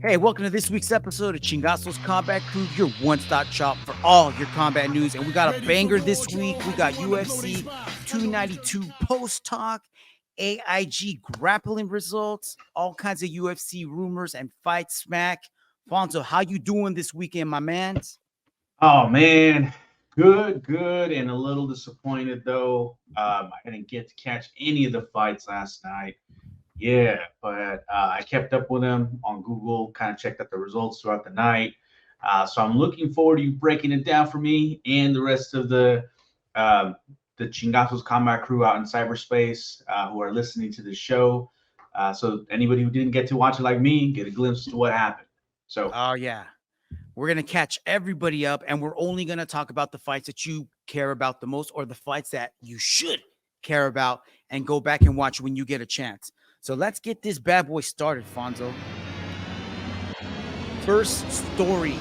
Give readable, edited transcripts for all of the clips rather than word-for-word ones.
Hey, welcome to this week's episode of Chingaso's Combat Crew, your one-stop shop for all your combat news. And we got a banger this week. We got UFC 292 post-talk, AIG grappling results, all kinds of UFC rumors and fight smack. Fonzo, how you doing this weekend, my man? Oh, man. Good, and a little disappointed, though. I didn't get to catch any of the fights last night. Yeah, but I kept up with them on Google, kind of checked out the results throughout the night. So I'm looking forward to you breaking it down for me and the rest of the Chingaso's Combat Crew out in cyberspace who are listening to the show. So anybody who didn't get to watch it like me, get a glimpse of what happened. So, oh, yeah. We're going to catch everybody up, and we're only going to talk about the fights that you care about the most or the fights that you should care about and go back and watch when you get a chance. So let's get this bad boy started, Fonzo. First story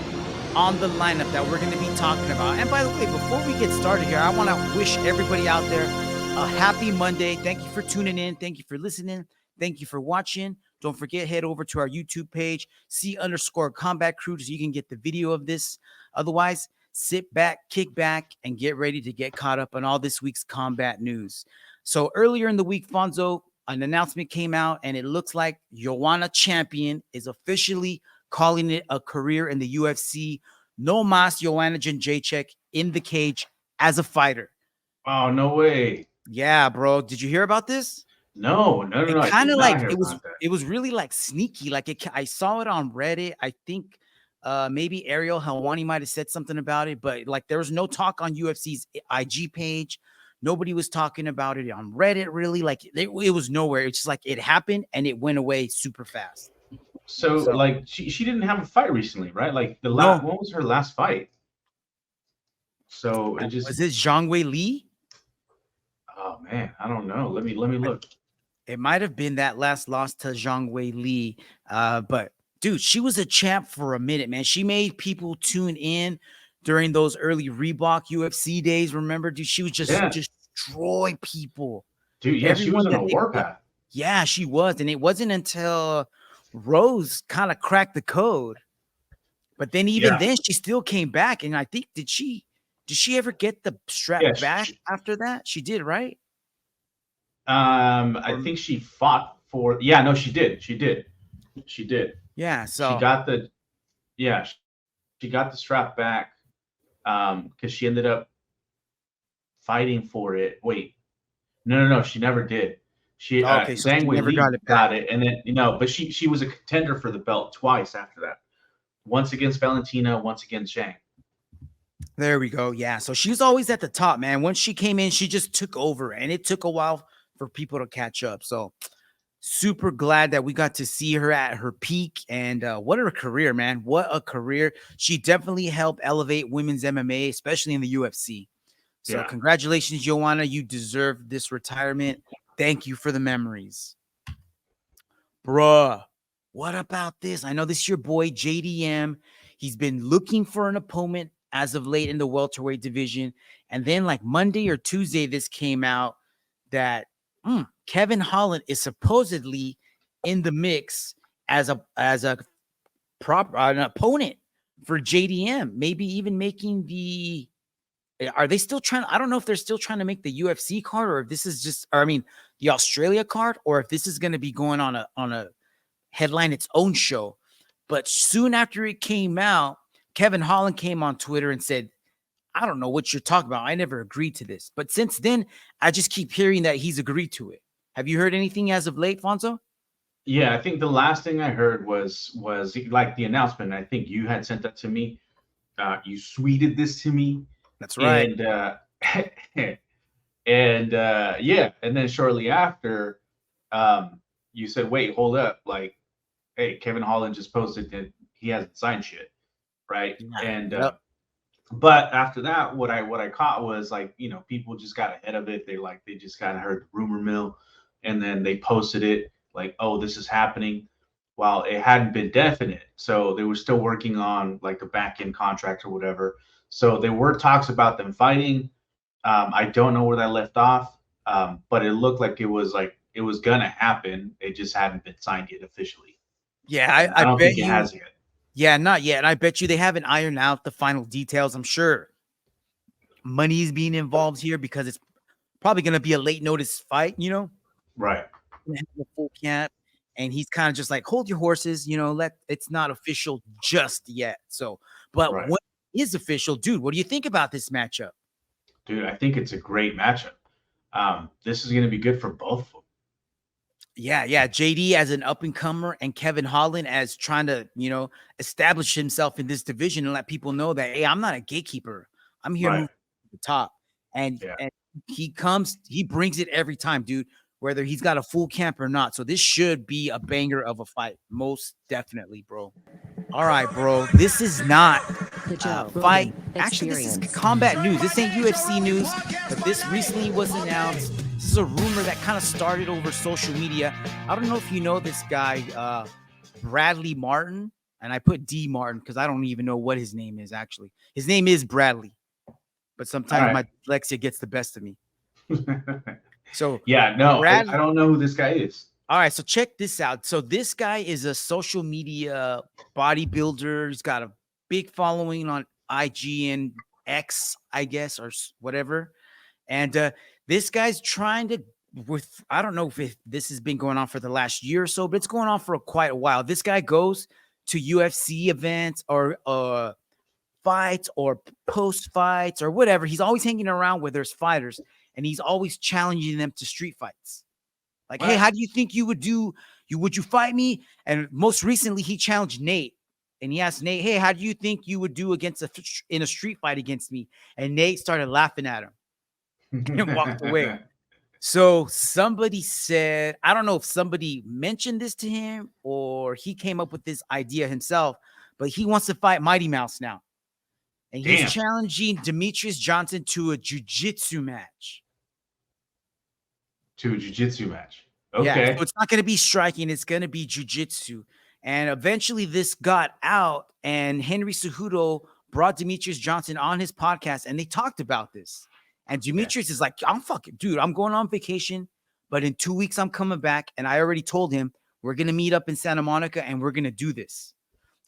on the lineup that we're going to be talking about. And by the way, before we get started here, I want to wish everybody out there a happy Monday. Thank you for tuning in. Thank you for listening. Thank you for watching. Don't forget, head over to our YouTube page, C_Combat Crew, so you can get the video of this. Otherwise, sit back, kick back, and get ready to get caught up on all this week's combat news. So earlier in the week, Fonzo, an announcement came out, and it looks like Joanna Champion is officially calling it a career in the UFC. No mas Joanna Jedrzejczyk in the cage as a fighter. Oh, no way. Yeah, bro. Did you hear about this? No. It kind of like it was really like sneaky. Like I saw it on Reddit. I think maybe Ariel Helwani might have said something about it, but like there was no talk on UFC's IG page. Nobody was talking about it on Reddit, really. Like it was nowhere. It's just like it happened and it went away super fast. So like she didn't have a fight recently, right? Like what was her last fight? So it just was it Zhang Wei Li? Oh man, I don't know. Let me look. It might have been that last loss to Zhang Wei Li. But dude, she was a champ for a minute, man. She made people tune in during those early Reebok UFC days. Remember, dude, she was just destroy people. Dude, yeah, she was on a warpath. Yeah, she was. And it wasn't until Rose kind of cracked the code. But then then she still came back. And I think did she ever get the strap back after that? She did, right? I think she fought for she did. She did. Yeah, so she got the strap back because she ended up fighting for it. Wait. No, she never did. She Zhang Wei Li got it, and then but she was a contender for the belt twice after that. Once against Valentina, once against Zhang. There we go. Yeah, so she's always at the top, man. Once she came in, she just took over, and it took a while for people to catch up. So super glad that we got to see her at her peak. And what a career, man. What a career. She definitely helped elevate women's MMA, especially in the UFC. So congratulations, Joanna. You deserve this retirement. Thank you for the memories. Bruh, what about this? I know this is your boy, JDM. He's been looking for an opponent as of late in the welterweight division. And then like Monday or Tuesday, this came out that Kevin Holland is supposedly in the mix as an opponent for JDM, maybe even making the. Are they still trying? I don't know if they're still trying to make the UFC card, or if this is just, the Australia card, or if this is going to be going on a headline its own show. But soon after it came out, Kevin Holland came on Twitter and said, I don't know what you're talking about. I never agreed to this. But since then, I just keep hearing that he's agreed to it. Have you heard anything as of late, Fonzo? Yeah, I think the last thing I heard was like the announcement. I think you had sent that to me. You tweeted this to me. That's right. And then shortly after, you said, "Wait, hold up! Like, hey, Kevin Holland just posted that he hasn't signed shit, right?" Yeah. And but after that, what I caught was like, people just got ahead of it. They just kind of heard the rumor mill, and then they posted it like, "Oh, this is happening," while it hadn't been definite. So they were still working on like the back end contract or whatever. So there were talks about them fighting. I don't know where that left off, but it looked like it was gonna happen. It just hadn't been signed yet officially. Yeah, I don't bet think it you. has yet. Yeah, not yet. And I bet you they haven't ironed out the final details. I'm sure money is being involved here because it's probably going to be a late notice fight, you know? Right. Gonna have a full camp. And he's kind of just like, hold your horses, you know, it's not official just yet. So, but Right. when it is official, dude, what do you think about this matchup? Dude, I think it's a great matchup. This is going to be good for both of them. Yeah. JD as an up and comer and Kevin Holland as trying to, you know, establish himself in this division and let people know that, hey, I'm not a gatekeeper. I'm here moving to the top. And he brings it every time, dude, whether he's got a full camp or not. So this should be a banger of a fight. Most definitely, bro. All right, bro. This is not fight. Actually, this is combat news. This ain't UFC news, but this recently was announced. This is a rumor that kind of started over social media. I don't know if you know this guy, Bradley Martin, and I put D Martin because I don't even know what his name is actually. His name is Bradley, but sometimes my dyslexia gets the best of me. So I don't know who this guy is. All right, so check this out. So this guy is a social media bodybuilder. He's got a big following on IG and X, I guess, or whatever. And this guy's trying to, I don't know if this has been going on for the last year or so, but it's going on for quite a while. This guy goes to UFC events or fights or post fights or whatever. He's always hanging around where there's fighters, and he's always challenging them to street fights. Like, hey, how do you think you would do? Would you fight me? And most recently, he challenged Nate, and he asked Nate, hey, how do you think you would do in a street fight against me? And Nate started laughing at him and walked away. So somebody said, I don't know if somebody mentioned this to him or he came up with this idea himself, but he wants to fight Mighty Mouse now. And he's challenging Demetrius Johnson to a jiu-jitsu match. Okay. Yeah, so it's not going to be striking. It's going to be jiu-jitsu. And eventually this got out, and Henry Cejudo brought Demetrius Johnson on his podcast, and they talked about this. And Demetrius is like, I'm going on vacation, but in 2 weeks I'm coming back. And I already told him we're going to meet up in Santa Monica and we're going to do this.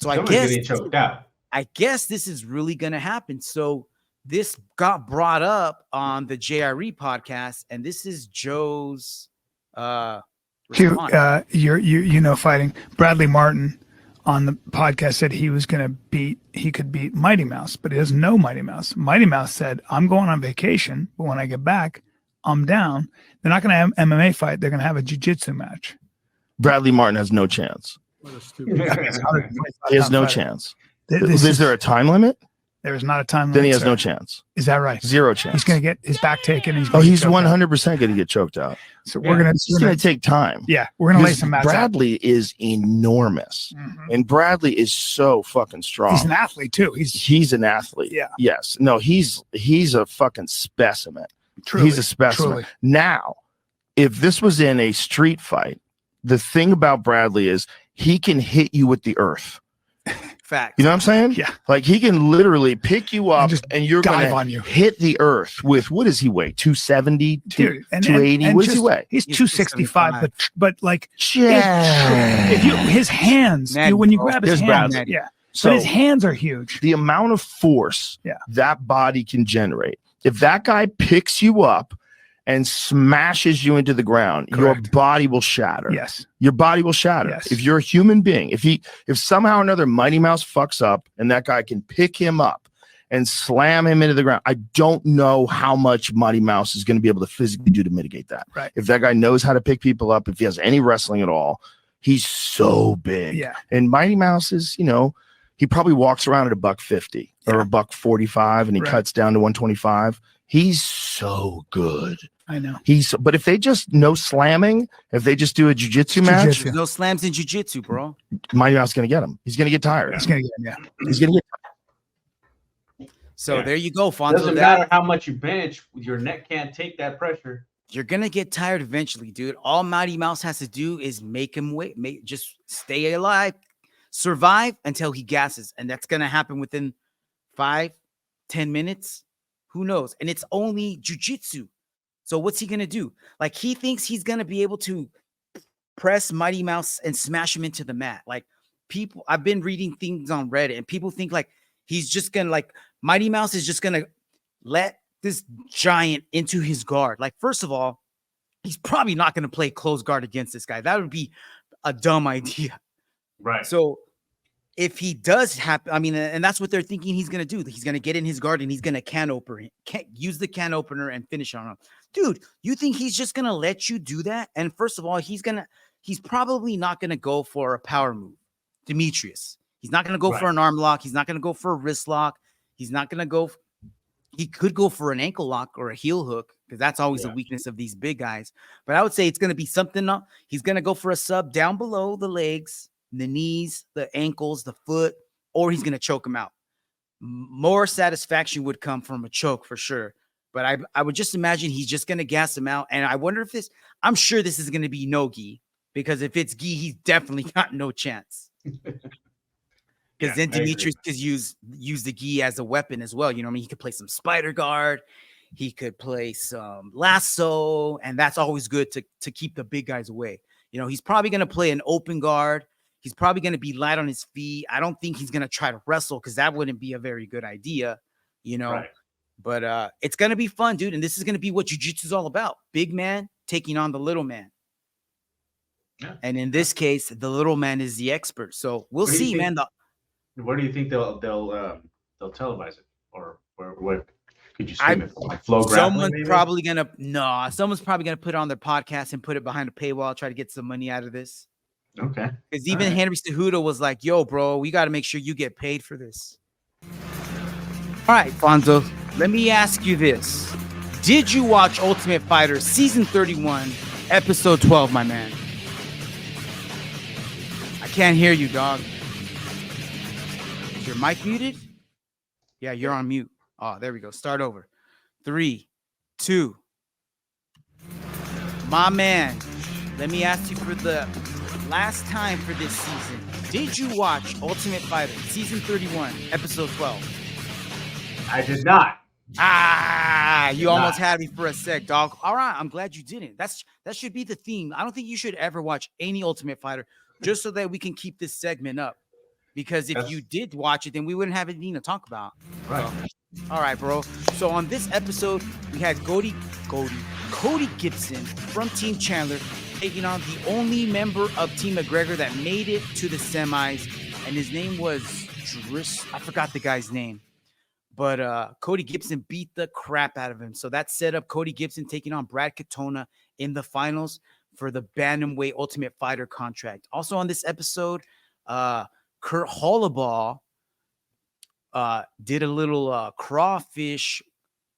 So I guess this is really going to happen. So this got brought up on the JRE podcast, and this is Joe's response. Fighting Bradley Martin on the podcast said he could beat Mighty Mouse, but he doesn't know Mighty Mouse. Mighty Mouse said, I'm going on vacation, but when I get back, I'm down. They're not going to have an MMA fight. They're going to have a jiu-jitsu match. Bradley Martin has no chance. He has no chance. Is there a time limit? There is not a time limit. Then he has no chance. Is that right? Zero chance. He's going to get his back taken. He's 100% going to get choked out. So it's going to take time. Yeah, we're going to lay some mats Bradley is enormous, and Bradley is so fucking strong. He's an athlete too. He's an athlete. Yeah. Yes. No. He's a fucking specimen. Truly, he's a specimen. Truly. Now, if this was in a street fight, the thing about Bradley is he can hit you with the earth. Fact. You know what I'm saying? Yeah. Like he can literally pick you up and you're going to hit the earth with, what does he weigh? 270, 280? What does he weigh? He's 265, but like, his hands, when you grab his hands, so his hands are huge. The amount of force that body can generate. If that guy picks you up and smashes you into the ground, your body will shatter. Yes. Your body will shatter. Yes. If you're a human being, if somehow or another Mighty Mouse fucks up and that guy can pick him up and slam him into the ground, I don't know how much Mighty Mouse is going to be able to physically do to mitigate that. Right. If that guy knows how to pick people up, if he has any wrestling at all, he's so big. Yeah. And Mighty Mouse is, he probably walks around at $150 or $145 and he cuts down to 125. He's so good. I know. But if they just no slamming, if they just do a jiu-jitsu match, no slams in jiu-jitsu, bro. Mighty Mouse is going to get him. He's going to get tired. He's going to get him. He's going to get tired. So there you go, Fonzo. Doesn't matter how much you bench, your neck can't take that pressure. You're going to get tired eventually, dude. All Mighty Mouse has to do is make him wait, just stay alive, survive until he gasses. And that's going to happen within 5-10 minutes. Who knows? And it's only jiu-jitsu. So what's he going to do? Like, he thinks he's going to be able to press Mighty Mouse and smash him into the mat. Like people, I've been reading things on Reddit and people think like he's just gonna like Mighty Mouse is just gonna let this giant into his guard. Like, first of all, he's probably not gonna play close guard against this guy. That would be a dumb idea. Right. So if he does happen, I mean, and that's what they're thinking he's going to do. He's going to get in his guard and he's going to use the can opener and finish on him. Dude, you think he's just going to let you do that? And first of all, he's probably not going to go for a power move. Demetrius. He's not going to go for an arm lock. He's not going to go for a wrist lock. He's not going to go. He could go for an ankle lock or a heel hook because that's always a weakness of these big guys. But I would say it's going to be something. He's going to go for a sub down below the legs, the knees, the ankles, the foot, or he's going to choke him out. More satisfaction would come from a choke for sure. But I would just imagine he's just going to gas him out. And I wonder if I'm sure this is going to be no gi, because if it's gi, he's definitely got no chance. Because then Demetrius could use the gi as a weapon as well. You know what I mean? He could play some spider guard. He could play some lasso. And that's always good to keep the big guys away. You know, he's probably going to play an open guard. He's probably going to be light on his feet. I don't think he's going to try to wrestle because that wouldn't be a very good idea, you know. Right. But it's going to be fun, dude. And this is going to be what jiu-jitsu is all about. Big man taking on the little man. Yeah. And in this case, the little man is the expert. So we'll see, man. Where do you think they'll televise it? Or where could you stream it? Like Flow Grappling, someone's probably gonna put it on their podcast and put it behind a paywall, try to get some money out of this. Okay. Because even Henry Cejudo was like, yo, bro, we got to make sure you get paid for this. All right, Fonzo, let me ask you this. Did you watch Ultimate Fighter Season 31, Episode 12, my man? I can't hear you, dog. Is your mic muted? Yeah, you're on mute. Oh, there we go. Start over. 3, 2. My man, let me ask you for the last time for this season. Did you watch Ultimate Fighter Season 31, Episode 12? I did not. You almost had me for a sec, dog. All right, I'm glad you didn't. That should be the theme. I don't think you should ever watch any Ultimate Fighter just so that we can keep this segment up. Because if you did watch it, then we wouldn't have anything to talk about. Right. So, all right, bro. So on this episode, we had Cody Gibson from Team Chandler taking on the only member of Team McGregor that made it to the semis, and his name was I forgot the guy's name, but Cody Gibson beat the crap out of him. So that set up Cody Gibson taking on Brad Katona in the finals for the Bantam Weight Ultimate Fighter contract. Also on this episode, Kurt Holobaugh did a little crawfish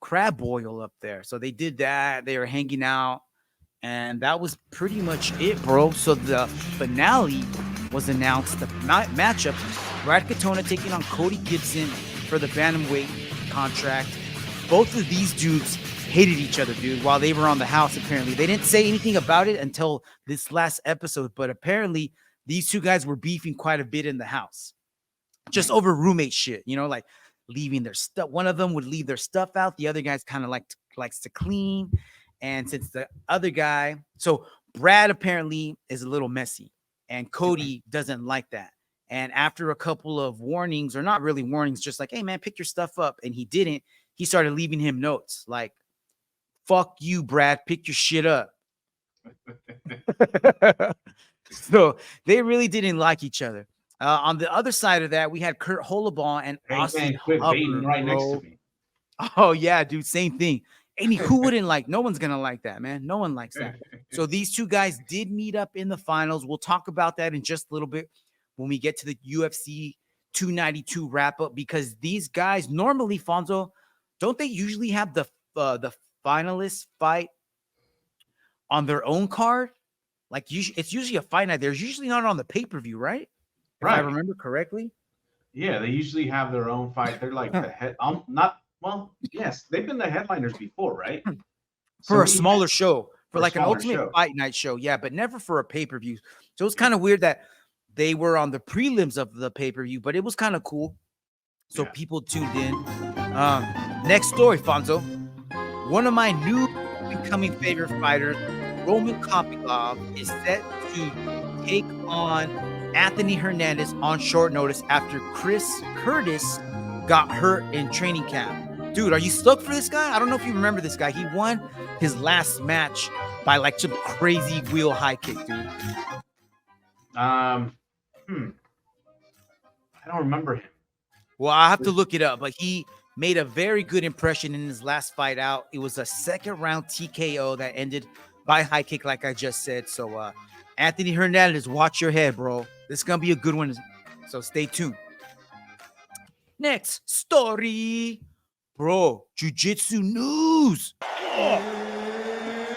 crab boil up there. So they did that. They were hanging out. And that was pretty much it, bro. So the finale was announced. The matchup, Brad Katona taking on Cody Gibson for the bantamweight contract. Both of these dudes hated each other, dude, while they were on the house, apparently. They didn't say anything about it until this last episode, but apparently these two guys were beefing quite a bit in the house. Just over roommate shit, you know, like leaving their stuff. One of them would leave their stuff out. The other guy's kind of likes to clean. And since the other guy, so Brad apparently is a little messy and Cody doesn't like that. And after a couple of warnings, or not really warnings, just like, hey man, pick your stuff up. And he didn't, he started leaving him notes like, fuck you, Brad, pick your shit up. So they really didn't like each other. On the other side of that, we had Kurt Holobaugh and Austin Hubbard, right next to me. Oh yeah, dude, same thing. And who wouldn't like? No one's gonna like that, man. No one likes that. So these two guys did meet up in the finals. We'll talk about that in just a little bit when we get to the UFC 292 wrap up, because these guys normally, Fonzo, don't they usually have the finalists fight on their own card? Like it's usually a fight night. They're usually not on the pay-per-view, right? If I remember correctly. Yeah, they usually have their own fight. They're like the head. Well, yes, they've been the headliners before, right? For a smaller show, for like an Ultimate Fight Night show, yeah, but never for a pay-per-view. So it's kind of weird that they were on the prelims of the pay-per-view, but it was kind of cool. So people tuned in. Next story, Fonzo. One of my new incoming favorite fighters, Roman Kopylov is set to take on Anthony Hernandez on short notice after Chris Curtis got hurt in training camp. Dude, are you stoked for this guy? I don't know if you remember this guy. He won his last match by like some crazy wheel high kick, dude. I don't remember him. Well, I have to look it up, but he made a very good impression in his last fight out. It was a second round TKO that ended by high kick, like I just said. So, Anthony Hernandez, watch your head, bro. This is going to be a good one. So stay tuned. Next story. Bro, jiu-jitsu news.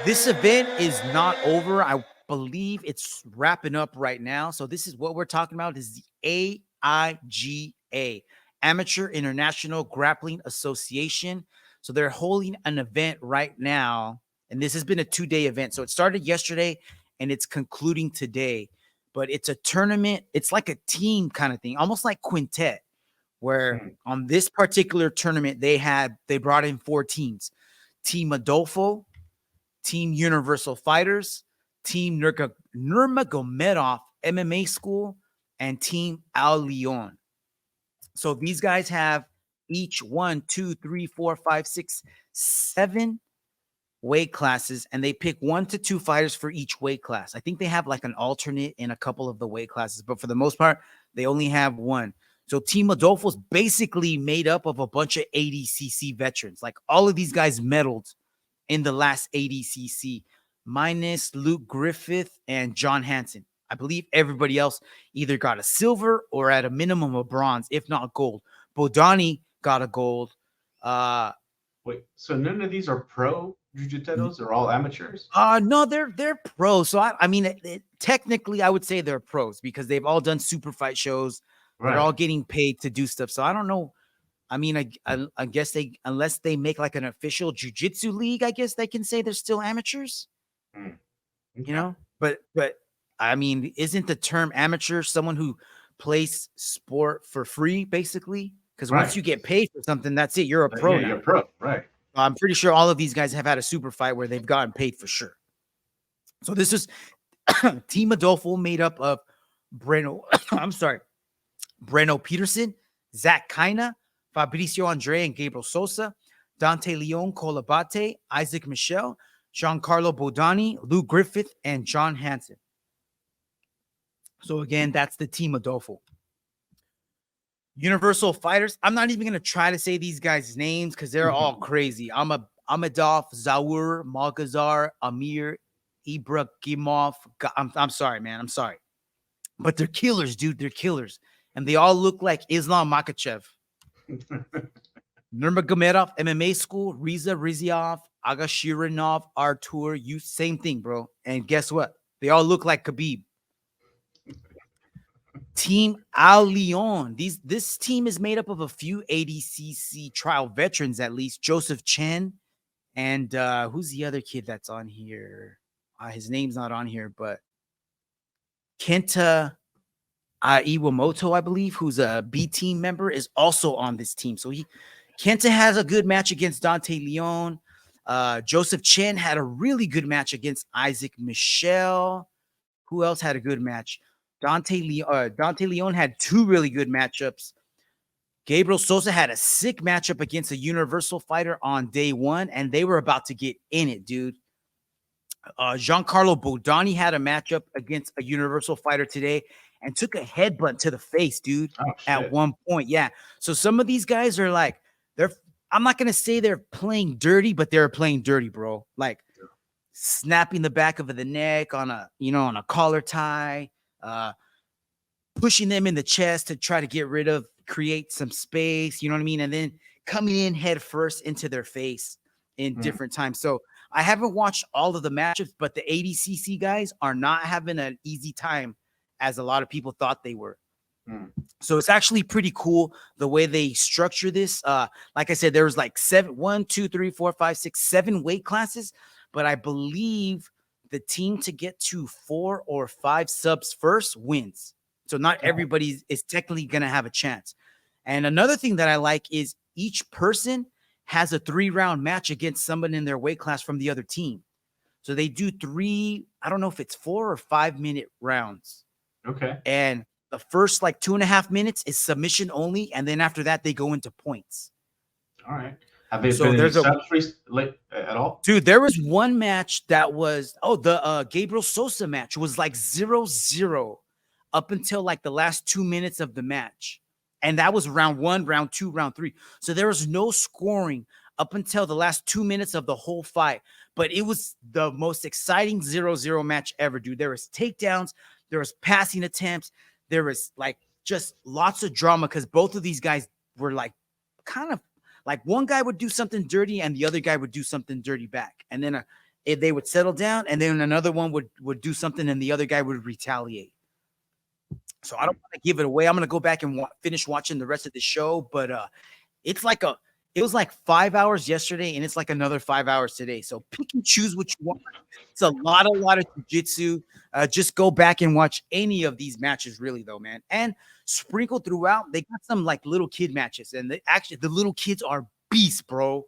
This event is not over. I believe it's wrapping up right now. So this is what we're talking about is the AIGA, Amateur International Grappling Association. So they're holding an event right now. And this has been a 2-day event. So it started yesterday and it's concluding today. But it's a tournament. It's like a team kind of thing, almost like Quintet, where on this particular tournament, they brought in 4 teams. Team Adolfo, Team Universal Fighters, Team Nurmagomedov MMA School, and Team Aljamain. So these guys have each 1, 2, 3, 4, 5, 6, 7 weight classes, and they pick 1 to 2 fighters for each weight class. I think they have like an alternate in a couple of the weight classes, but for the most part, they only have 1. So Team Adolfo is basically made up of a bunch of ADCC veterans. Like all of these guys medaled in the last ADCC, minus Luke Griffith and John Hansen. I believe everybody else either got a silver or at a minimum a bronze, if not gold. Bodani got a gold. Wait, so none of these are pro jiu-jitsu? They're all amateurs? No, they're pros. So I mean, technically, I would say they're pros because they've all done super fight shows. Right. They're all getting paid to do stuff. So I don't know. I mean, I guess unless they make like an official jiu-jitsu league, I guess they can say they're still amateurs. Okay. You know, but I mean, isn't the term amateur someone who plays sport for free, basically? Because once you get paid for something, that's it. You're a pro. Yeah, you're a pro, right? I'm pretty sure all of these guys have had a super fight where they've gotten paid for sure. So this is Team Adolfo made up of Breno Peterson, Zach Kaina, Fabricio Andre and Gabriel Sosa, Dante Leon Colabate, Isaac Michel, Giancarlo Bodani, Lou Griffith, and John Hansen. So again, that's the Team Adolfo. Universal Fighters. I'm not even going to try to say these guys' names because they're all crazy. Amadov, Zaur, Malgazar, Amir, Ibrahimov. I'm sorry, man. I'm sorry. But they're killers, dude. They're killers. And they all look like Islam Makhachev. Nurmagomedov, MMA School, Riza Riziov, Aga Shirinov, Artur, you same thing, bro. And guess what? They all look like Khabib. Team Aljamain. This team is made up of a few ADCC trial veterans, at least. Joseph Chen and who's the other kid that's on here? His name's not on here, but Kenta Iwamoto, I believe, who's a B team member, is also on this team. So Kenta has a good match against Dante Leon. Joseph Chen had a really good match against Isaac Michel. Who else had a good match? Dante Leon had 2 really good matchups. Gabriel Sosa had a sick matchup against a Universal fighter on day 1, and they were about to get in it, dude. Giancarlo Bodani had a matchup against a Universal fighter today and took a headbutt to the face, dude, at one point. Yeah. So some of these guys are like, I'm not going to say they're playing dirty, but they're playing dirty, bro. Like snapping the back of the neck on a collar tie, pushing them in the chest to try to create some space, you know what I mean? And then coming in head first into their face in different times. So I haven't watched all of the matchups, but the ADCC guys are not having an easy time as a lot of people thought they were. So it's actually pretty cool the way they structure this. Like I said, there was like 7 weight classes, but I believe the team to get to 4 or 5 subs first wins. So not everybody is technically going to have a chance. And another thing that I like is each person has a 3-round match against someone in their weight class from the other team. So they do 3, I don't know if it's 4 or 5 minute rounds. Okay. And the first like 2.5 minutes is submission only. And then after that, they go into points. All right. Have they been any subs at all? Dude, there was one match that was, the Gabriel Sosa match was like 0-0 up until like the last 2 minutes of the match. And that was round 1, round 2, round 3. So there was no scoring up until the last 2 minutes of the whole fight. But it was the most exciting 0-0 match ever, dude. There was takedowns, there was passing attempts, there was like just lots of drama because both of these guys were like kind of like one guy would do something dirty and the other guy would do something dirty back. And then if they would settle down and then another one would do something and the other guy would retaliate. So I don't want to give it away. I'm going to go back and finish watching the rest of the show. But it was like 5 hours yesterday and it's like another 5 hours today. So pick and choose what you want. It's a lot of jiu-jitsu. Just go back and watch any of these matches really though, man. And sprinkle throughout, they got some like little kid matches. And the little kids are beasts, bro.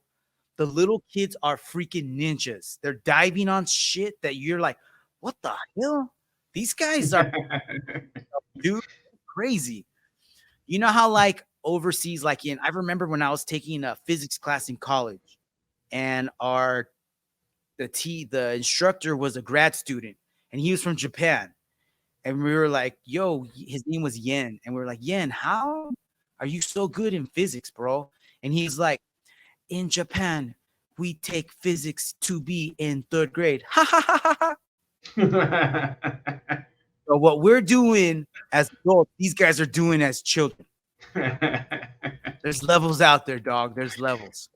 The little kids are freaking ninjas. They're diving on shit that you're like, what the hell? These guys are dude, crazy. You know how like overseas, like I remember when I was taking a physics class in college and the instructor was a grad student and he was from Japan. And we were like, yo, his name was Yen. And we were like, Yen, how are you so good in physics, bro? And he's like, in Japan, we take physics to be in 3rd grade. Ha ha ha ha. So what we're doing as adults, these guys are doing as children. There's levels out there, dog. There's levels.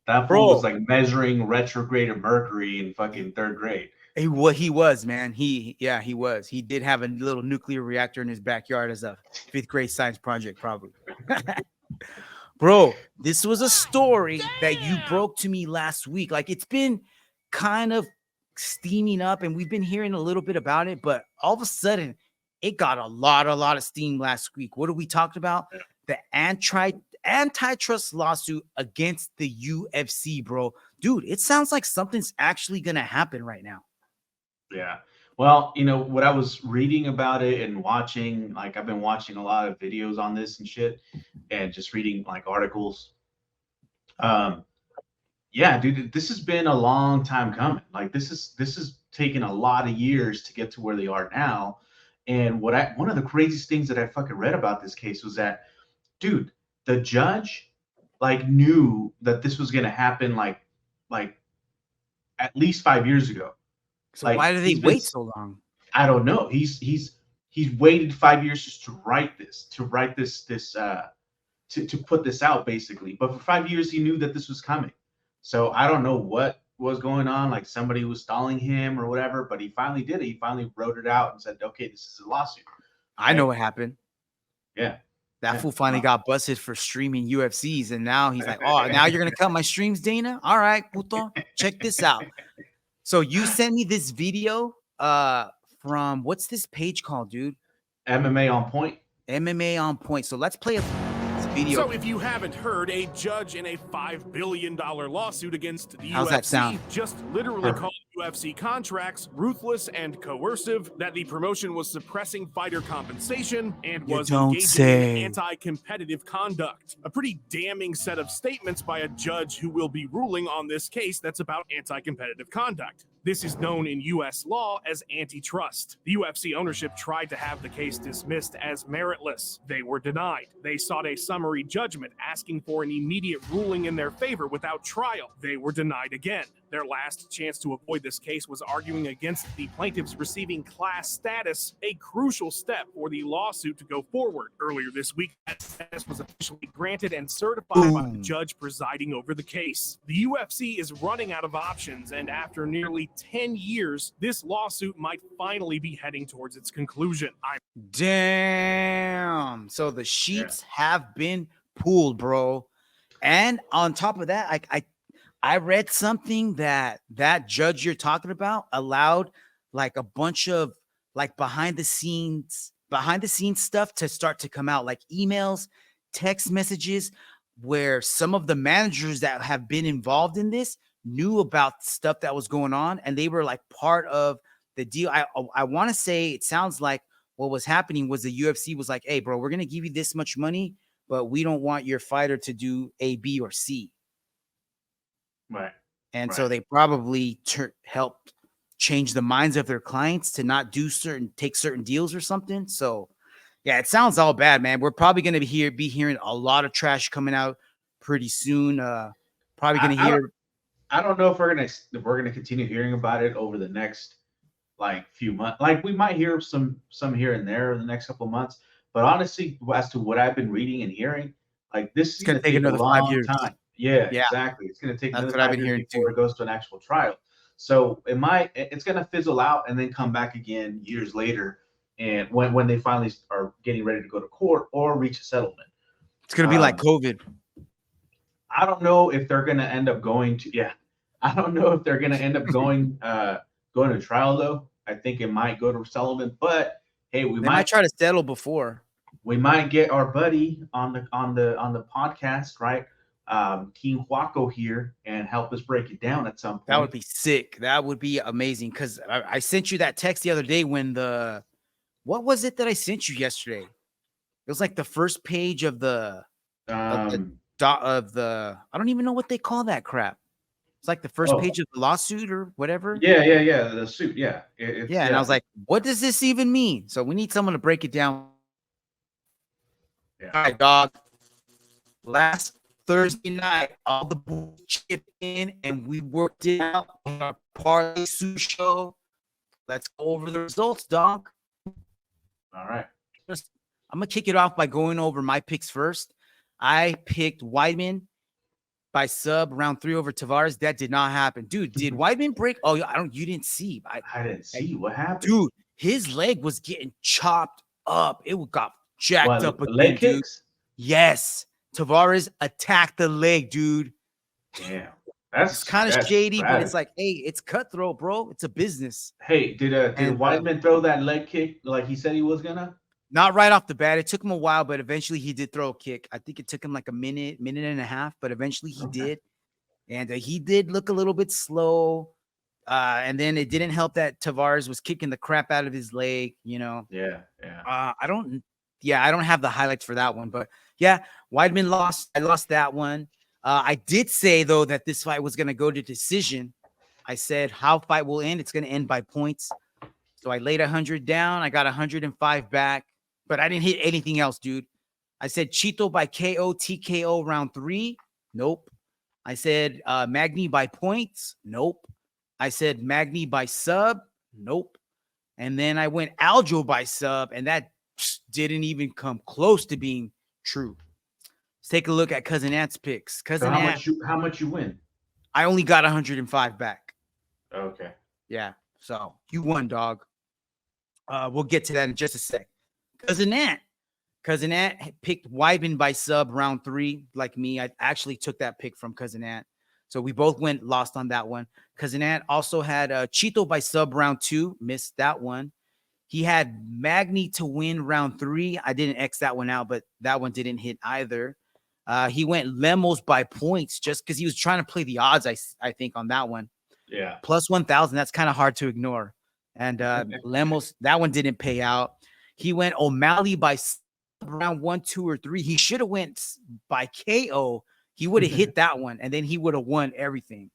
That fool was like measuring retrograde of Mercury in fucking 3rd grade. He was, man. He was. He did have a little nuclear reactor in his backyard as a 5th grade science project, probably. Bro, this was a story that you broke to me last week. Like it's been kind of steaming up and we've been hearing a little bit about it, but all of a sudden it got a lot of steam last week. What did we talk about? The antitrust lawsuit against the UFC, bro. Dude, it sounds like something's actually gonna happen right now. Yeah. Well, you know what I was reading about it and watching, like I've been watching a lot of videos on this and shit and just reading like articles. Yeah, dude, this has been a long time coming. Like this is taken a lot of years to get to where they are now. And one of the craziest things that I fucking read about this case was that, dude, the judge like knew that this was gonna happen like at least 5 years ago. So like, why do they wait so long? I don't know. He's waited 5 years just to write this, to put this out basically. But for 5 years he knew that this was coming. So I don't know what was going on, like somebody was stalling him or whatever, but he finally did it. He finally wrote it out and said, okay, this is a lawsuit. I know what happened. Yeah. That fool finally got busted for streaming UFCs, and now he's like, oh, now you're going to cut my streams, Dana? All right, puto, check this out. So you sent me this video from, what's this page called, dude? MMA on Point. MMA on Point. So let's play a video. So if you haven't heard, a judge in a $5 billion lawsuit against the How's UFC that sound? just literally called UFC contracts ruthless and coercive, that the promotion was suppressing fighter compensation and was engaging in anti-competitive conduct. A pretty damning set of statements by a judge who will be ruling on this case that's about anti-competitive conduct. This is known in U.S. law as antitrust. The UFC ownership tried to have the case dismissed as meritless. They were denied. They sought a summary judgment asking for an immediate ruling in their favor without trial. They were denied again. Their last chance to avoid this case was arguing against the plaintiffs receiving class status, a crucial step for the lawsuit to go forward. Earlier this week, that status was officially granted and certified by the judge presiding over the case. The UFC is running out of options, and after nearly 10 years, this lawsuit might finally be heading towards its conclusion. Damn. So the sheets have been pulled, bro. And on top of that, I read something that judge you're talking about allowed like a bunch of like behind the scenes stuff to start to come out, like emails, text messages, where some of the managers that have been involved in this knew about stuff that was going on, and they were like part of the deal. I want to say it sounds like what was happening was the UFC was like, hey, bro, we're going to give you this much money, but we don't want your fighter to do A, B, or C. Right. And so they probably helped change the minds of their clients to not take certain deals or something. So yeah, it sounds all bad, man. We're probably going to be hearing a lot of trash coming out pretty soon. Probably going to hear. I don't know if we're gonna continue hearing about it over the next like few months. Like we might hear some here and there in the next couple of months. But honestly, as to what I've been reading and hearing, like this is going to take another 5 years. Time. Yeah, exactly. It's going to take another 5 years before it goes to an actual trial. So it's going to fizzle out and then come back again years later, and when they finally are getting ready to go to court or reach a settlement. It's going to be like COVID. I don't know if they're going to end up going to. Yeah, I don't know if they're going to end up going to trial though. I think it might go to settlement, but hey, we might try to settle before. We might get our buddy on the podcast, right? King Huaco here and help us break it down at some point. That would be sick. That would be amazing. Because I sent you that text the other day when what was it that I sent you yesterday? It was like the first page of the I don't even know what they call that crap. It's like the first page of the lawsuit or whatever. Yeah. The suit. Yeah. And I was like, what does this even mean? So we need someone to break it down. Yeah. All right, dog. Last Thursday night, all the boys chipped in and we worked it out on our Parlay Super Show. Let's go over the results, dog. All right. I'm going to kick it off by going over my picks first. I picked Weidman by sub round 3 over Tavares. That did not happen. Dude, did Weidman break? Oh, you didn't see. I didn't see what happened. Dude, his leg was getting chopped up. It got jacked up again, leg dude. Kicks? Yes. Tavares attacked the leg, dude. Damn. It's kind of shady, bad. but it's like, hey, it's cutthroat, bro. It's a business. Hey, did Weidman throw that leg kick like he said he was gonna? Not right off the bat. It took him a while, but eventually he did throw a kick. I think it took him like a minute and a half, but eventually he did. And he did look a little bit slow. And then it didn't help that Tavares was kicking the crap out of his leg, you know? Yeah. I don't have the highlights for that one, but yeah, Weidman lost. I lost that one. I did say though that this fight was going to go to decision. I said how fight will end. It's going to end by points. So I laid 100 down. I got 105 back, but I didn't hit anything else, dude. I said Chito by KO, TKO round 3. Nope. I said Magny by points. Nope. I said Magny by sub. Nope. And then I went Aljo by sub, and that didn't even come close to being true. Let's take a look at Cousin Ant's picks. How much you win? I only got 105 back. Okay. Yeah. So you won, dog. We'll get to that in just a sec. Cousin Ant picked Weidman by sub round 3, like me. I actually took that pick from Cousin Ant. So we both went lost on that one. Cousin Ant also had Chito by sub round 2. Missed that one. He had Magny to win round 3. I didn't X that one out, but that one didn't hit either. He went Lemos by points just because he was trying to play the odds, I think, on that one. Yeah. Plus 1,000. That's kind of hard to ignore. And Lemos, that one didn't pay out. He went O'Malley by round 1, 2, or 3. He should have went by KO. He would have hit that one, and then he would have won everything.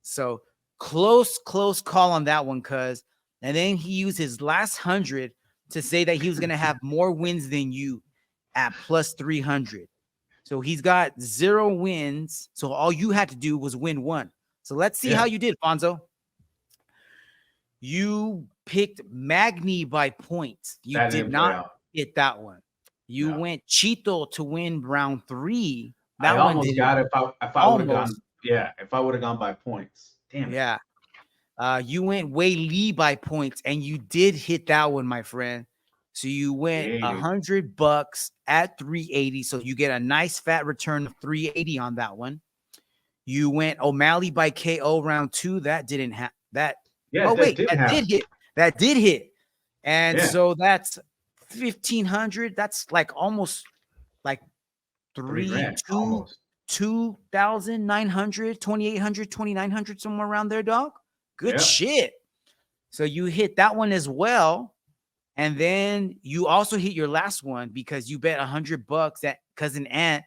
So close call on that one, cuz. And then he used his last 100 to say that he was going to have more wins than you at plus 300. So he's got 0 wins. So all you had to do was win 1. So let's see how you did, Fonzo. You picked Magny by points. You did not hit that one. You went Chito to win round 3. That I one almost got it if I would have gone. Yeah, if I would have gone by points. Damn. Yeah. You went Wei Lee by points, and you did hit that one, my friend. So you went $100 at 380. So you get a nice fat return of 380 on that one. You went O'Malley by KO round 2. That didn't have that. Yeah. That did hit. And so that's 1,500. That's like almost like 3 2. 2,900, 2,800, 2,900, somewhere around there, dog. Good shit. So you hit that one as well. And then you also hit your last one because you bet $100 that Cousin Ant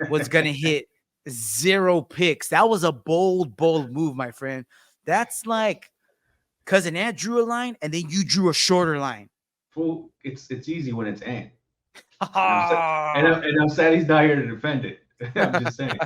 was going to hit 0 picks. That was a bold move, my friend. That's like Cousin Ant drew a line and then you drew a shorter line. Well, it's easy when it's Ant. And I'm sad he's not here to defend it. I'm just saying.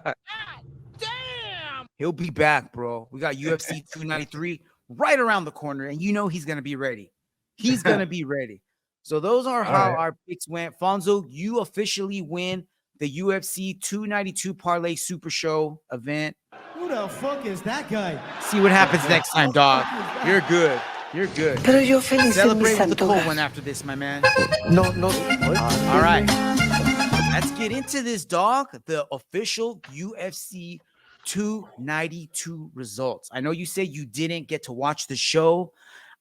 Damn. He'll be back, bro. We got UFC 293 right around the corner, and you know he's going to be ready. He's going to be ready. So those are how our picks went. Fonzo, you officially win the UFC 292 Parlay Super Show event. Who the fuck is that guy? See what happens next time, dog. You're good. You're good. Celebrate with the cold one after this, my man. No. All right. Let's get into this, dog. The official UFC 292 results. I know you say you didn't get to watch the show.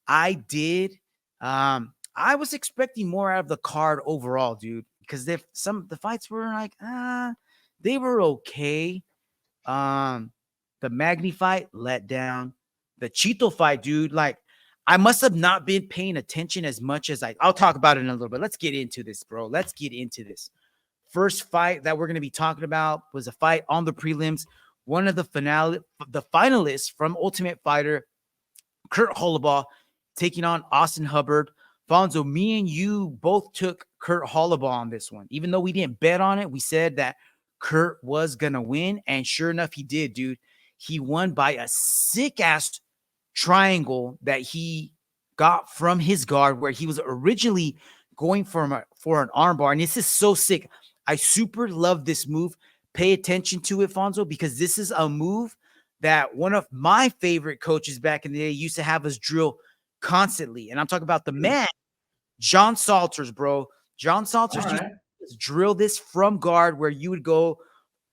I did. I was expecting more out of the card overall, dude, because the fights were like, they were okay. The Magny fight let down. The Chito fight, dude, like I must have not been paying attention as much as I'll talk about it in a little bit. Let's get into this, bro. Let's get into this. First fight that we're going to be talking about was a fight on the prelims. One of the finalists from Ultimate Fighter, Kurt Holobaugh, taking on Austin Hubbard. Fonzo, me and you both took Kurt Holobaugh on this one. Even though we didn't bet on it, we said that Kurt was going to win. And sure enough, he did, dude. He won by a sick-ass triangle that he got from his guard, where he was originally going for an armbar. And this is so sick. I super love this move. Pay attention to it, Fonzo, because this is a move that one of my favorite coaches back in the day used to have us drill constantly. And I'm talking about the man, John Salters, bro. John Salters used to drill this from guard, where you would go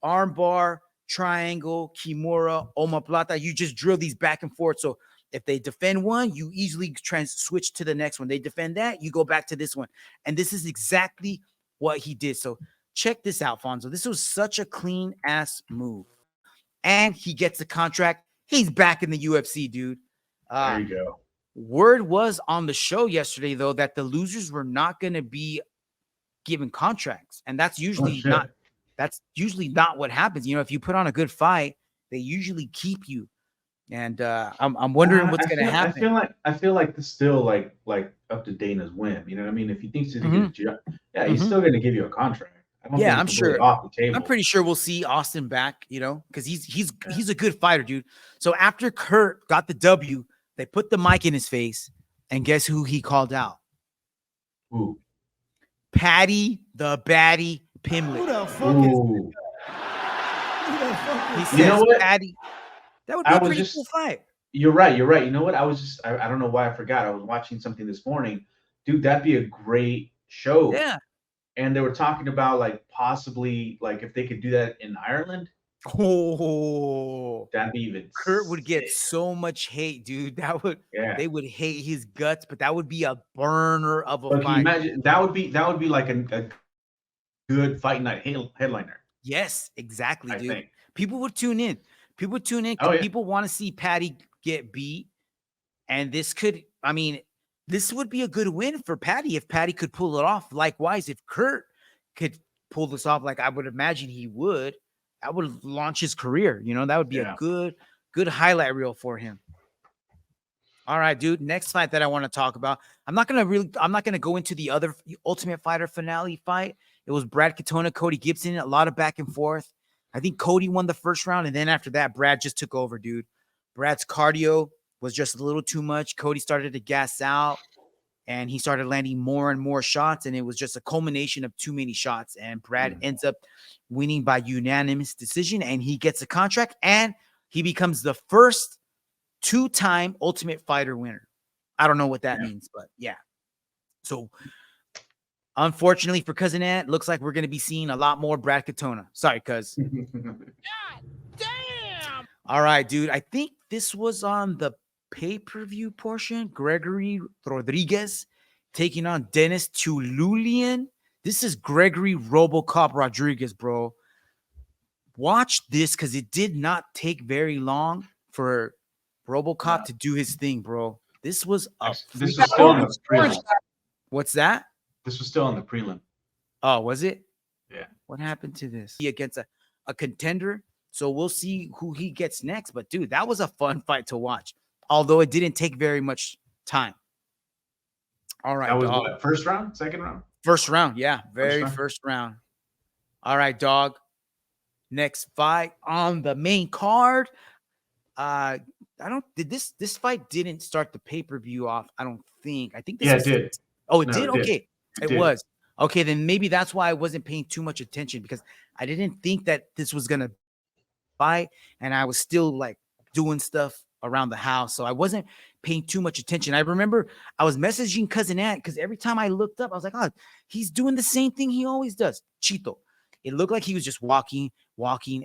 armbar, triangle, kimura, omoplata. You just drill these back and forth. So if they defend one, you easily switch to the next one. They defend that, you go back to this one. And this is exactly what he did. So check this out, Fonzo. This was such a clean ass move. And he gets the contract. He's back in the UFC, dude. There you go. Word was on the show yesterday, though, that the losers were not going to be given contracts. And that's usually not what happens. You know, if you put on a good fight, they usually keep you. And I'm wondering what's going to happen. I feel like this still like up to Dana's whim. You know what I mean? If he thinks he's going to get he's still going to give you a contract. I'm sure. Off the table. I'm pretty sure we'll see Austin back, you know, because he's a good fighter, dude. So after Kurt got the W, they put the mic in his face, and guess who he called out? Who? Patty the Baddie Pimlet. Who the fuck is he says, you know what? Patty. That would be a pretty cool fight. You're right. You know what? I don't know why I forgot. I was watching something this morning. Dude, that'd be a great show. Yeah. And they were talking about like possibly like if they could do that in Ireland. Oh, that'd be even Kurt would get so much hate, dude. They would hate his guts, but that would be a burner of a fight. Imagine that would be like a good fight night headliner. Yes, exactly, dude. Think. People would tune in. People want to see Patty get beat. And this would be a good win for Patty if Patty could pull it off. Likewise, if Kurt could pull this off, like I would imagine he would, that would launch his career. You know, that would be a good highlight reel for him. All right, dude. Next fight that I want to talk about. I'm not gonna go into the other Ultimate Fighter finale fight. It was Brad Katona, Cody Gibson, a lot of back and forth. I think Cody won the first round, and then after that, Brad just took over, dude. Brad's cardio was just a little too much. Cody started to gas out, and he started landing more and more shots, and it was just a culmination of too many shots. And Brad ends up winning by unanimous decision, and he gets a contract, and he becomes the first two-time Ultimate Fighter winner. I don't know what that means, but yeah. So, unfortunately for Cousin Ant, looks like we're going to be seeing a lot more Brad Katona. Sorry, cuz. God damn! All right, dude. I think this was on the pay-per-view portion. Gregory Rodriguez taking on Denis Tiuliulin. This is Gregory Robocop Rodriguez, bro. watch this because it did not take very long for Robocop to do his thing, bro. This was this was still on the prelim. What's that? This was still on the prelim. Oh, was it? Yeah. What happened to this? He against a contender. So we'll see who he gets next. But dude, that was a fun fight to watch. Although it didn't take very much time. All right. That was what, first round, second round? First round, yeah. First round. All right, dog. Next fight on the main card. This fight didn't start the pay-per-view off, I don't think. I think this it did. Oh, it did? Okay. It was. Okay, then maybe that's why I wasn't paying too much attention because I didn't think that this was gonna fight, and I was still like doing stuff around the house, so I wasn't paying too much attention. I remember I was messaging Cousin Ant because every time I looked up, I was like, oh, he's doing the same thing he always does. Chito. It looked like he was just walking.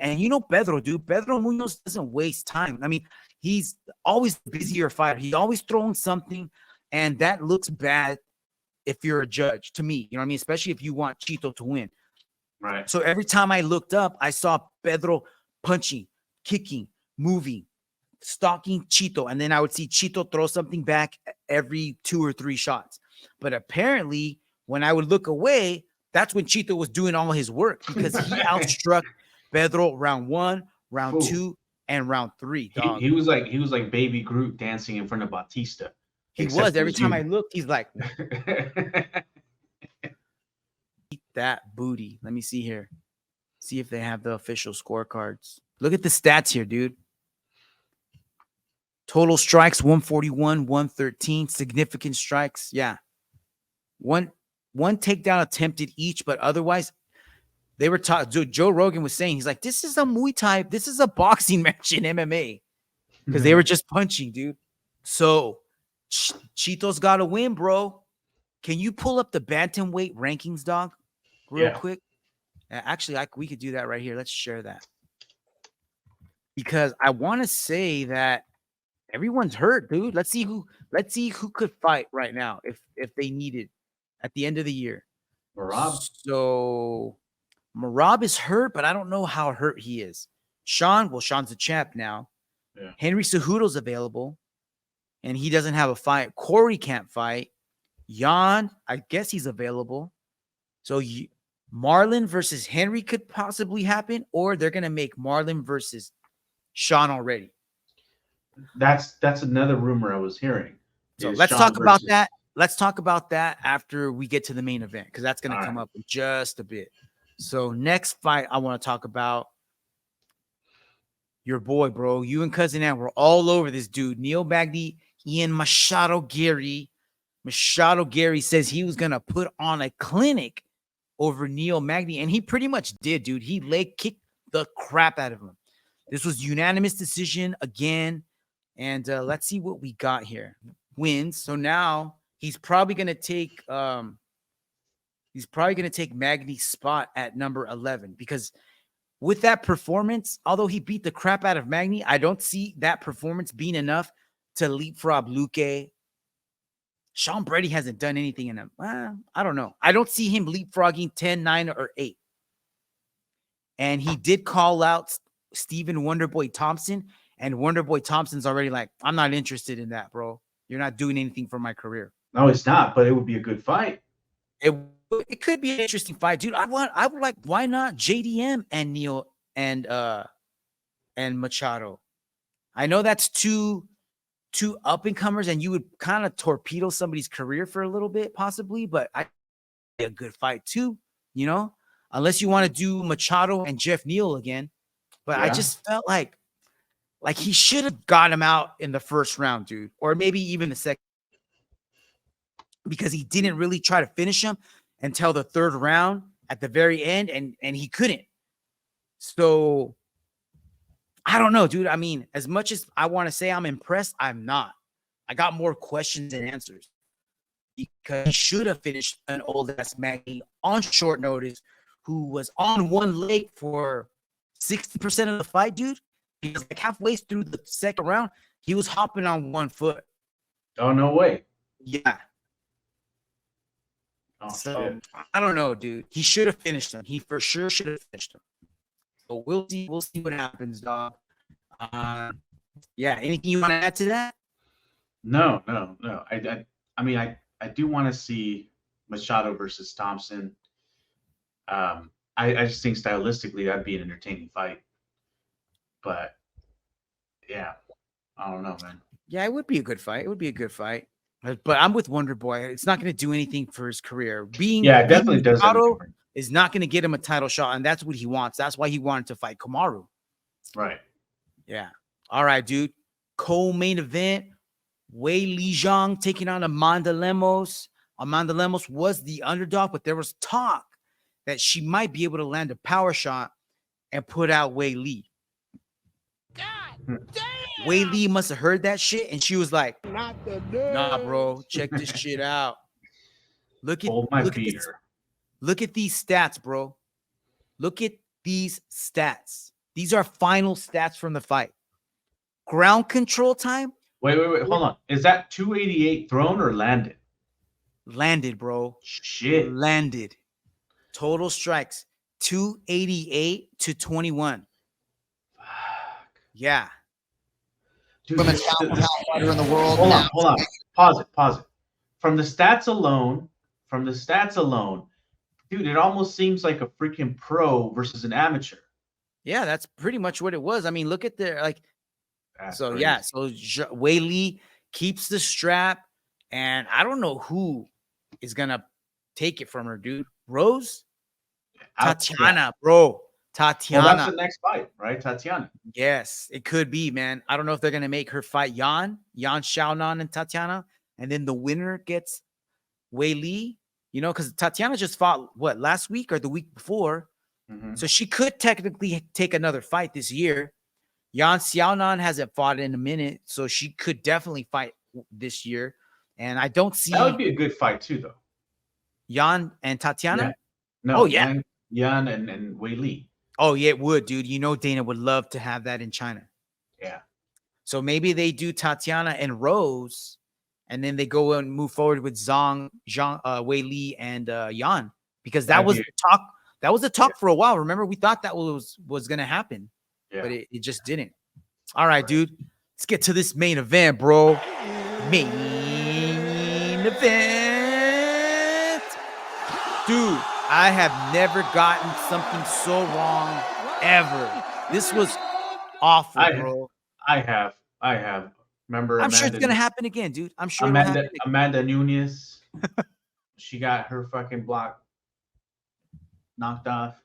And you know Pedro, dude. Pedro Munoz doesn't waste time. I mean, he's always the busier fighter. He's always throwing something, and that looks bad if you're a judge, to me. You know what I mean? Especially if you want Chito to win. Right. So every time I looked up, I saw Pedro punching, kicking, moving, stalking Chito, and then I would see Chito throw something back every 2 or 3 shots. But apparently, when I would look away, that's when Chito was doing all his work because he outstruck Pedro round 1, round 2, and round 3. Dog. He was like Baby Groot dancing in front of Batista. He was. Every time I looked, he's like, eat that booty. Let me see here. See if they have the official scorecards. Look at the stats here, dude. Total strikes 141, 113. Significant strikes, yeah. One takedown attempted each, but otherwise they were taught. Joe Rogan was saying, he's like, this is a Muay Thai, this is a boxing match in MMA because they were just punching, dude. So Chito's got to win, bro. Can you pull up the bantamweight rankings, dog, real quick? Actually, we could do that right here. Let's share that because I want to say that everyone's hurt, dude. Let's see who could fight right now if they needed at the end of the year. Merab. So Merab is hurt, but I don't know how hurt he is. Sean's a champ now. Yeah. Henry Cejudo's available, and he doesn't have a fight. Corey can't fight. Jan, I guess he's available. So Marlon versus Henry could possibly happen, or they're gonna make Marlon versus Sean already. That's another rumor I was hearing. So let's talk about that. Let's talk about that after we get to the main event because that's going to come up in just a bit. So next fight, I want to talk about your boy, bro. You and Cousin Ant were all over this dude. Neil Magny, Ian Machado Garry. Machado Garry says he was going to put on a clinic over Neil Magny, and he pretty much did, dude. He leg kicked the crap out of him. This was unanimous decision again. And let's see what we got here. Wins. So now he's probably gonna take Magny's spot at number 11 because with that performance, although he beat the crap out of Magny, I don't see that performance being enough to leapfrog Luque. Sean Brady hasn't done anything in him. I don't know. I don't see him leapfrogging 10, 9, or 8. And he did call out Stephen Wonderboy Thompson. And Wonderboy Thompson's already like, I'm not interested in that, bro. You're not doing anything for my career. No, it's not, but it would be a good fight. It could be an interesting fight, dude. I would like, why not JDM and Neil and Machado? I know that's two up and comers, and you would kind of torpedo somebody's career for a little bit, possibly, but a good fight too, you know, unless you want to do Machado and Jeff Neal again. But I just felt like he should have got him out in the first round, dude, or maybe even the second, because he didn't really try to finish him until the third round at the very end, and he couldn't. So I don't know, dude. I mean, as much as I want to say I'm impressed, I'm not. I got more questions than answers because he should have finished an old ass Magny on short notice who was on one leg for 60% of the fight, dude. Because like halfway through the second round, he was hopping on one foot. Oh, no way. Yeah. Oh, so shit. I don't know, dude. He should have finished him. He for sure should have finished him. So we'll see what happens, dog. Yeah, anything you want to add to that? No. I mean, I do want to see Machado versus Thompson. I just think stylistically that'd be an entertaining fight. But yeah, I don't know, man. Yeah, it would be a good fight. It would be a good fight. But I'm with Wonder Boy. It's not going to do anything for his career. It definitely does. Machado is not going to get him a title shot, and that's what he wants. That's why he wanted to fight Kamaru. Right. Yeah. All right, dude. Co-main event. Wei Li Zhang taking on Amanda Lemos. Amanda Lemos was the underdog, but there was talk that she might be able to land a power shot and put out Wei Li. God damn! Wei Li must have heard that shit, and she was like, nah, bro, check this shit out. Look at these stats, bro. Look at these stats. These are final stats from the fight. Ground control time. Wait. Hold on. Is that 288 thrown or landed? Landed, bro. Shit. Landed. Total strikes 288 to 21. Fuck. Yeah. Dude, From a top fighter in the world. Hold on. Pause it. From the stats alone, dude, it almost seems like a freaking pro versus an amateur. Yeah, that's pretty much what it was. I mean, look at their like. That's so crazy. yeah, so Wei Li keeps the strap, and I don't know who is gonna take it from her, dude. Rose, Tatiana, bro. Tatiana. Well, that's the next fight, right? Tatiana. Yes, it could be, man. I don't know if they're gonna make her fight Yan Xiaonan and Tatiana, and then the winner gets Wei Li. You know, because Tatiana just fought what last week or the week before, so she could technically take another fight this year. Yan Xiaonan hasn't fought in a minute, so she could definitely fight this year. And I don't see that would be a good fight too, though. Yan and Tatiana. Yeah. No. Oh yeah. Yan and Wei Li. Oh yeah, it would, dude. You know, Dana would love to have that in China. Yeah. So maybe they do Tatiana and Rose, and then they go and move forward with Wei Li and Yan, because that was the talk. That was the talk for a while. Remember, we thought that was going to happen, but it just didn't. All right, dude. Let's get to this main event, bro. Main event. Dude, I have never gotten something so wrong ever. This was awful, bro. I have. Remember, I'm sure it's going to happen again, dude. I'm sure it'll happen again. Amanda Nunes. She got her fucking block knocked off.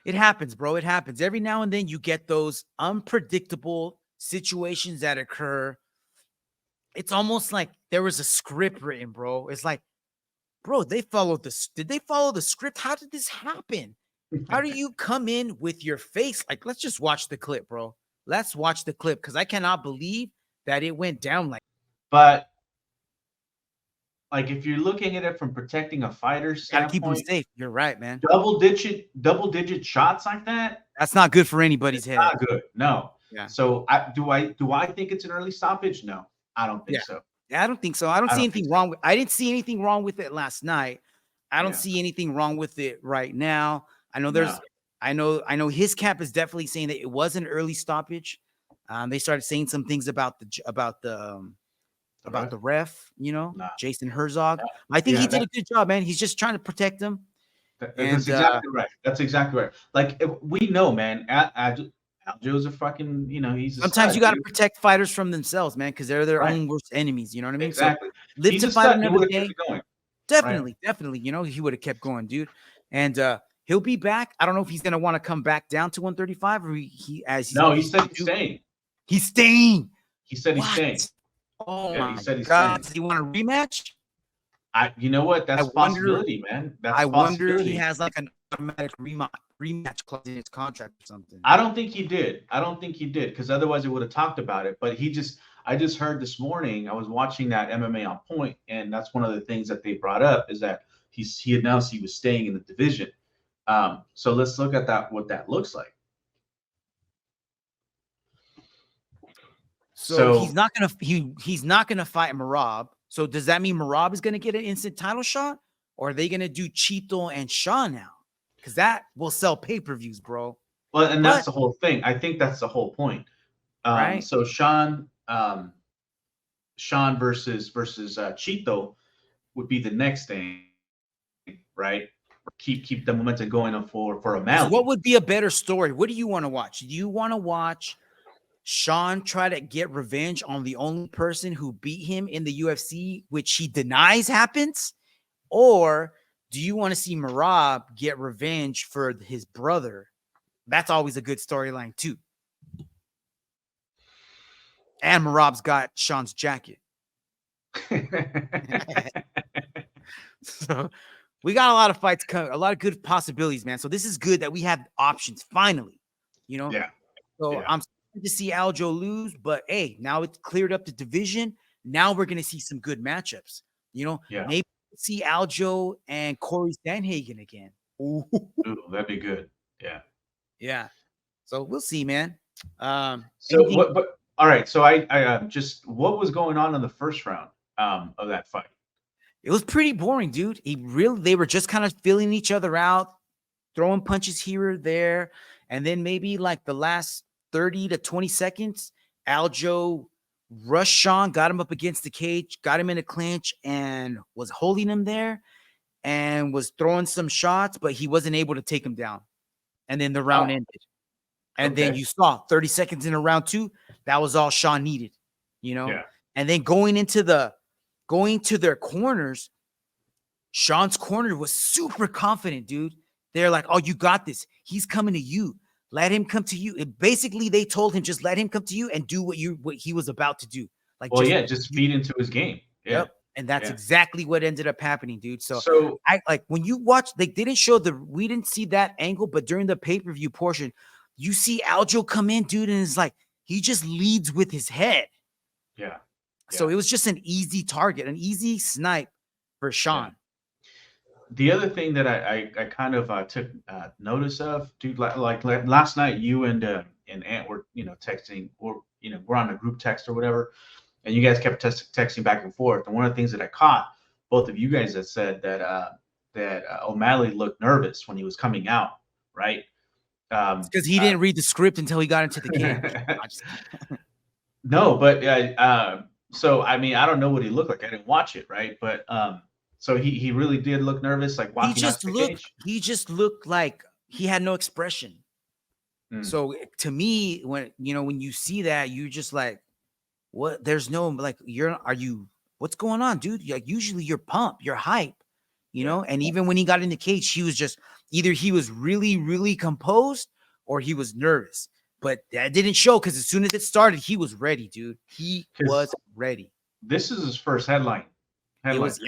It happens, bro. It happens. Every now and then you get those unpredictable situations that occur. It's almost like there was a script written, bro. It's like, bro, they followed this. Did they follow the script? How did this happen? How do you come in with your face? Like, let's just watch the clip, bro. Let's watch the clip, because I cannot believe that it went down like. But like, if you're looking at it from protecting a fighter's gotta standpoint, keep him safe. You're right, man. Double digit shots like that. That's not good for anybody's head. Not good. No. Yeah. So do I think it's an early stoppage? No, I don't think so. Yeah, I don't think so. I don't see anything wrong with. I didn't see anything wrong with it last night. I don't see anything wrong with it right now. I know there's. No. I know his camp is definitely saying that it was an early stoppage. They started saying some things about the ref, you know, Jason Herzog. I think he did a good job, man. He's just trying to protect him. That's exactly right. That's exactly right. Like, we know, man, Aljo's a fucking, you know, he's sometimes you got to protect fighters from themselves, man, because they're their own worst enemies. You know what I mean? Exactly. So live to fight another day. Definitely. You know, he would have kept going, dude. And he'll be back. I don't know if he's gonna want to come back down to 135 or he said he's staying. He's staying. He said he's staying. Oh my God! Does he want a rematch? You know what? That's a possibility, man. I wonder if he has like an automatic rematch clause in his contract or something. I don't think he did. Because otherwise it would have talked about it. But I just heard this morning. I was watching that MMA on Point, and that's one of the things that they brought up is that he announced he was staying in the division. So let's look at what that looks like. So he's not gonna fight Merab. So does that mean Merab is gonna get an instant title shot, or are they gonna do Chito and Sean now? Because that will sell pay-per-views, bro. Well, and that's the whole thing. I think that's the whole point. Right. So Sean versus Chito would be the next thing, right? Keep the momentum going for O'Malley. What would be a better story? What do you want to watch? Do you want to watch Sean try to get revenge on the only person who beat him in the UFC, which he denies happens? Or do you want to see Merab get revenge for his brother? That's always a good storyline too. And Merab's got Sean's jacket. So we got a lot of fights coming, a lot of good possibilities, man. So this is good that we have options finally, you know? Yeah. So Yeah. I'm to see Aljo lose, but hey, now it's cleared up the division. Now we're gonna see some good matchups. You know, maybe see Aljo and Corey Sanhagen again. Ooh, that'd be good. Yeah. Yeah. So we'll see, man. So what? But all right. So I just what was going on in the first round of that fight? It was pretty boring, dude. They were just kind of filling each other out, throwing punches here or there, and then maybe like the last 30 to 20 seconds, Aljo rushed Sean, got him up against the cage, got him in a clinch, and was holding him there and was throwing some shots, but he wasn't able to take him down. And then the round ended. And then you saw 30 seconds in a round 2, that was all Sean needed, you know? Yeah. And then going to their corners, Sean's corner was super confident, dude. They're like, oh, you got this. He's coming to you. Let him come to you. And basically, they told him just let him come to you and do what he was about to do. Like, just feed into his game. Yeah. Yep. And that's exactly what ended up happening, dude. So I like when you watch, they didn't show we didn't see that angle, but during the pay-per-view portion, you see Aljo come in, dude, and it's like he just leads with his head. Yeah. So it was just an easy target, an easy snipe for Sean. Yeah. The other thing that I kind of took notice of, dude, like last night, you and Ant were texting, or we're on a group text or whatever, and you guys kept texting back and forth. And one of the things that I caught, both of you guys had said that O'Malley looked nervous when he was coming out, right? Because he didn't read the script until he got into the cage. No, but so I mean, I don't know what he looked like. I didn't watch it, right? But so he really did look nervous, like walking out the cage. He just looked like he had no expression. So to me, when you see that, you're just like, what? There's no like, what's going on, dude? Like usually you're pumped, you're hype, and even when he got in the cage, he was just either he was really, really composed or he was nervous. But that didn't show because as soon as it started, he was ready, dude. He was ready. This is his first headline. It was,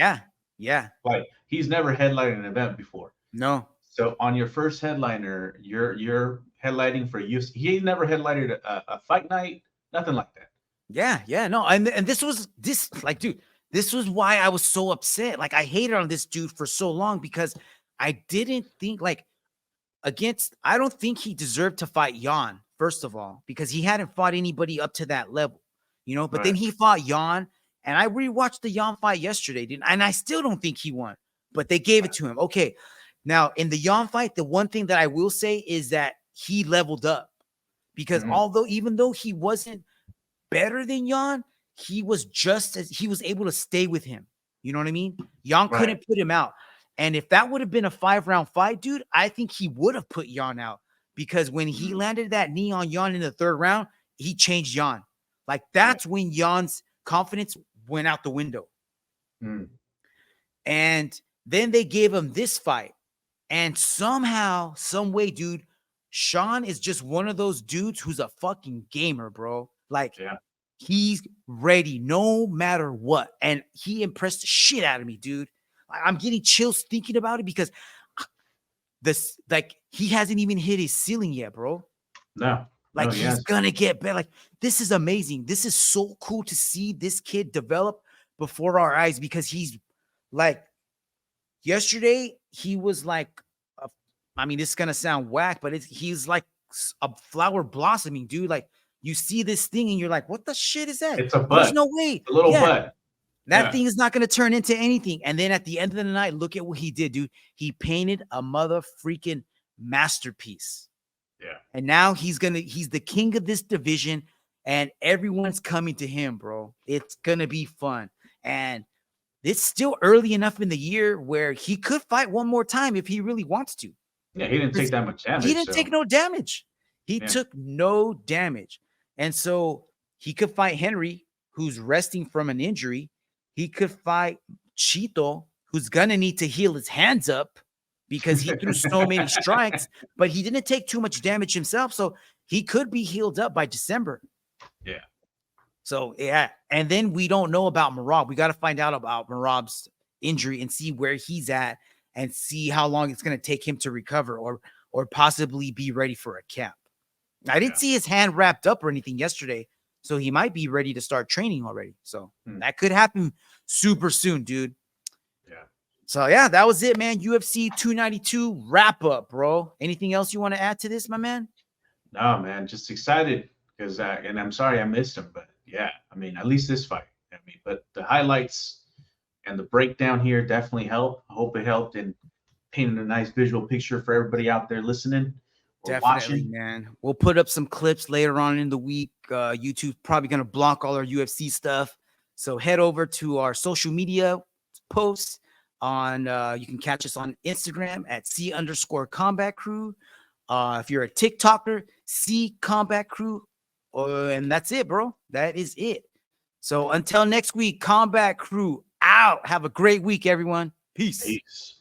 yeah. Like he's never headlined an event before. No. So on your first headliner, you're headlining for UFC. He never headlined a fight night, nothing like that. Yeah, no. And this was dude, this was why I was so upset. Like I hated on this dude for so long because I didn't think I don't think he deserved to fight Jan, first of all, because he hadn't fought anybody up to that level, but then he fought Jan, and I rewatched the Jan fight yesterday, dude, and I still don't think he won, but they gave it to him. Okay. Now in the Jan fight, the one thing that I will say is that he leveled up because even though he wasn't better than Jan, he was able to stay with him. You know what I mean? Jan couldn't put him out. And if that would have been a 5-round fight, dude, I think he would have put Jan out because when he landed that knee on Jan in the 3rd round, he changed Jan. Like that's when Jan's confidence went out the window. And then they gave him this fight. And somehow, some way, dude, Sean is just one of those dudes who's a fucking gamer, bro. Like he's ready no matter what. And he impressed the shit out of me, dude. I'm getting chills thinking about it because he hasn't even hit his ceiling yet, bro. No. He's gonna get better. Like this is amazing. This is so cool to see this kid develop before our eyes because he's like yesterday he was like this is gonna sound whack, but he's like a flower blossoming, dude. Like you see this thing and you're like, what the shit is that? It's a bud. There's no way. A little bud. That thing is not going to turn into anything. And then at the end of the night, look at what he did, dude. He painted a mother freaking masterpiece. Yeah. And now he's the king of this division, and everyone's coming to him, bro. It's gonna be fun. And it's still early enough in the year where he could fight one more time if he really wants to. Yeah, he didn't take that much damage. He didn't take no damage. He took no damage. And so he could fight Henry, who's resting from an injury. He could fight Chito, who's gonna need to heal his hands up because he threw so many strikes, but he didn't take too much damage himself. So he could be healed up by December. Yeah. So yeah, and then we don't know about Merab. We got to find out about Merab's injury and see where he's at and see how long it's going to take him to recover or possibly be ready for a camp. I didn't see his hand wrapped up or anything yesterday, so he might be ready to start training already. So that could happen super soon, dude. Yeah. So yeah, that was it, man. UFC 292 wrap up, bro. Anything else you want to add to this, my man? No, man, just excited because and I'm sorry I missed him, but yeah, I mean, at least this fight. I mean, but the highlights and the breakdown here definitely helped. I hope it helped in painting a nice visual picture for everybody out there listening or Definitely, watching. man. We'll put up some clips later on in the week. YouTube's probably going to block all our UFC stuff. So head over to our social media posts on, you can catch us on Instagram at C_Combat Crew. If you're a TikToker, C Combat Crew. And that's it, bro. That is it. So until next week, Combat Crew out. Have a great week, everyone. Peace. Peace.